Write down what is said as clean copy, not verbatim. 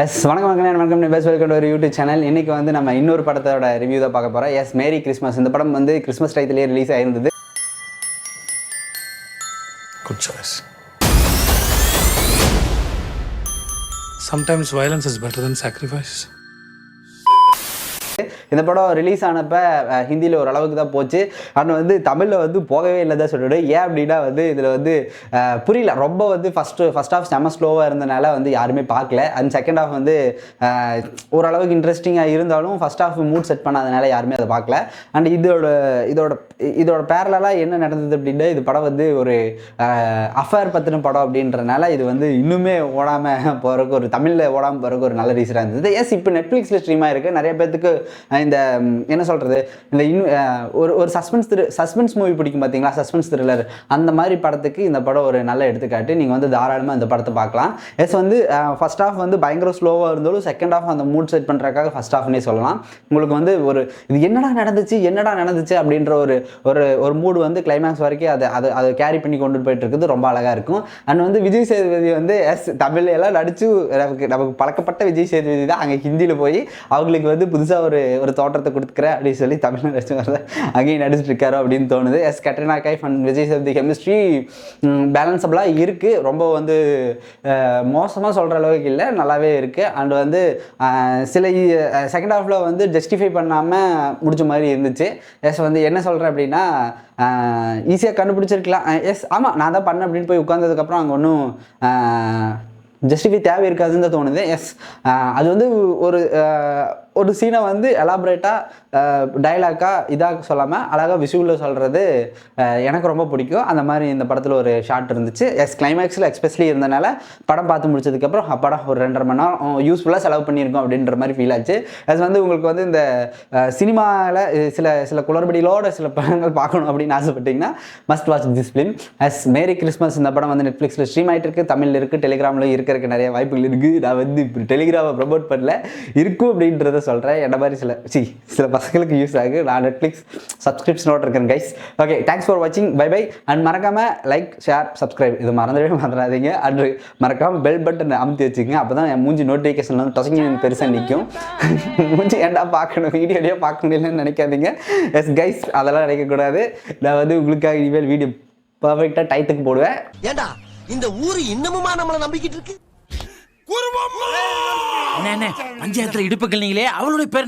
S வணக்கம் best welcome to ஒரு YouTube channel. இன்னைக்கு வந்து நம்ம இன்னொரு படத்தோட ரிவ்யூ தான் பார்க்க போகிறோம். Yes merry Christmas. இந்த படம் வந்து கிறிஸ்மஸ் டைத்திலே ரிலீஸ் ஆயிருந்தது. Good choice. Sometimes violence is better than sacrifice. இந்த படம் ரிலீஸ் ஆனப்போ ஹிந்தியில் ஓரளவுக்கு தான் போச்சு. ஆனால் வந்து தமிழில் வந்து போகவே இல்லை தான் சொல்லிவிடும். ஏன் அப்படின்னா வந்து இதில் வந்து புரியல, ரொம்ப வந்து ஃபஸ்ட் ஹாஃப் செம்ம ஸ்லோவாக இருந்தனால வந்து யாருமே பார்க்கல. அண்ட் செகண்ட் ஹாஃப் வந்து ஓரளவுக்கு இன்ட்ரெஸ்டிங்காக இருந்தாலும் ஃபஸ்ட் ஹாஃப் மூட் செட் பண்ணாதனால யாருமே அதை பார்க்கல. அண்ட் இதோட பேரலாக என்ன நடந்தது அப்படின்னா, இது படம் வந்து ஒரு அஃபேர் பற்றின படம் அப்படின்றனால இது வந்து இன்னுமே ஓடாமல் போகிறதுக்கு, ஒரு தமிழில் ஓடாமல் போகிறதுக்கு ஒரு நல்ல ரீசனாக இருந்தது. எஸ் இப்போ நெட்ஃப்ளிக்ஸில் ஸ்ட்ரீமாக இருக்குது. நிறைய பேருக்கு இந்த என்ன சொல்கிறது, இந்த ஒரு சஸ்பென்ஸ் மூவி பிடிக்கும் பார்த்தீங்களா, சஸ்பென்ஸ் த்ரில்லர், அந்த மாதிரி படத்துக்கு இந்த படம் ஒரு நல்ல எடுத்துக்காட்டு. நீங்கள் வந்து தாராளமாக இந்த படத்தை பார்க்கலாம். எஸ் வந்து ஃபஸ்ட் ஹாஃப் வந்து பயங்கர ஸ்லோவாக இருந்தாலும் செகண்ட் ஹாஃப் அந்த மூட் செட் பண்ணுறதுக்காக ஃபஸ்ட் ஹாஃப்னே சொல்லலாம். உங்களுக்கு வந்து ஒரு இது என்னடா நடந்துச்சு அப்படின்ற ஒரு மூடு வந்து கிளைமேக்ஸ் வரைக்கும் அதை கேரி பண்ணி கொண்டு போயிட்டு இருக்குது. ரொம்ப அழகாக இருக்கும். அண்ட் வந்து விஜய் சேதுபதி வந்து எஸ் தமிழ் எல்லாம் நடித்து நமக்கு பழக்கப்பட்ட விஜய் சேதுபதி தான் அங்கே ஹிந்தியில் போய் அவங்களுக்கு வந்து புதுசாக ஒரு தோற்றத்தை கொடுத்துக்கிறேன் அப்படின்னு சொல்லி தமிழ் நடிச்சு வரல அங்கேயும் நடிச்சுட்டு இருக்காரோ அப்படின்னு தோணுது. Yes Katrina Kaif and Vijay Sethupathi chemistry பேலன்ஸபிளாக இருக்குது. ரொம்ப வந்து மோசமாக சொல்கிற அளவுக்கு இல்லை, நல்லாவே இருக்குது. அண்ட் வந்து சில செகண்ட் ஹாஃபில் வந்து ஜஸ்டிஃபை பண்ணாமல் முடிச்ச மாதிரி இருந்துச்சு. எஸ் வந்து என்ன சொல்கிறேன் அப்படின்னா, ஈஸியாக கண்டுபிடிச்சிருக்கலாம். எஸ் ஆமாம் நான் தான் பண்ணேன் அப்படின்னு போய் உட்காந்ததுக்கப்புறம் அங்கே ஒன்றும் ஜஸ்டிஃபை தேவை இருக்காதுன்னு தான் தோணுது. எஸ் அது வந்து ஒரு சீனை வந்து எலாபரேட்டாக டைலாக்காக இதாக சொல்லாமல் அழகாக விஷுவலில் சொல்கிறது எனக்கு ரொம்ப பிடிக்கும். அந்த மாதிரி இந்த படத்தில் ஒரு ஷார்ட் இருந்துச்சு. எஸ் கிளைமேக்ஸில் எக்ஸ்பெஷலி இருந்தனால படம் பார்த்து முடிச்சதுக்கப்புறம் படம் ஒரு 2.5 மணி நேரம் யூஸ்ஃபுல்லாக செலவு பண்ணியிருக்கோம் அப்படின்ற மாதிரி ஃபீல் ஆச்சு. எஸ் வந்து உங்களுக்கு வந்து இந்த சினிமாவில் சில குளறுபடிகளோட சில படங்கள் பார்க்கணும் அப்படின்னு ஆசைப்பட்டீங்கன்னா must watch this film. Yes merry Christmas. இந்த படம் வந்து நெட்ஃப்ளிக்ஸில் ஸ்ட்ரீம் ஆகிட்டு இருக்குது, தமிழில் இருக்குது, டெலிகிராமில் இருக்கிறதுக்கு நிறைய வாய்ப்புகள் இருக்குது. நான் வந்து இப்போ டெலிகிராமை ப்ரமோட் பண்ணல, இருக்கும் அப்படின்றத சொல்கிறேன். என்ன மாதிரி சில பசங்களுக்கு யூஸ் ஆகுது. நான் நெட்ஃப்ளிக்ஸ் சப்ஸ்கிரிப்ஷனோட இருக்கேன் கைஸ். ஓகே, தேங்க்ஸ் ஃபார் வாட்சிங். Bye bye. அண்ட் மறக்காமல் லைக், ஷேர், சப்ஸ்கிரைப் இது மறந்துடாதீங்க. அண்ட் மறக்காமல் பெல் பட்டன் அமுத்தி வச்சுக்கோங்க. அப்போ தான் என் மூஞ்சி நோட்டிஃபிகேஷன் வந்து டொசங்கி பெருசாக நிற்கும். மூஞ்சி ஏன்டா பார்க்கணும், வீடியோலேயே பார்க்க முடியலன்னு நினைக்காதீங்க. எஸ் கைஸ், அதெல்லாம் நினைக்கக்கூடாது. நான் வந்து உங்களுக்காக இனிமேல் வீடியோ பர்ஃபெக்டாக டைத்துக்கு போடுவேன். ஏண்டா இந்த ஊரு இன்னமுமா நம்மளை நம்பிக்கிட்டு இருக்கு? பஞ்சாயத்துல இடுப்புகள் நீங்களே அவளுடைய பேர்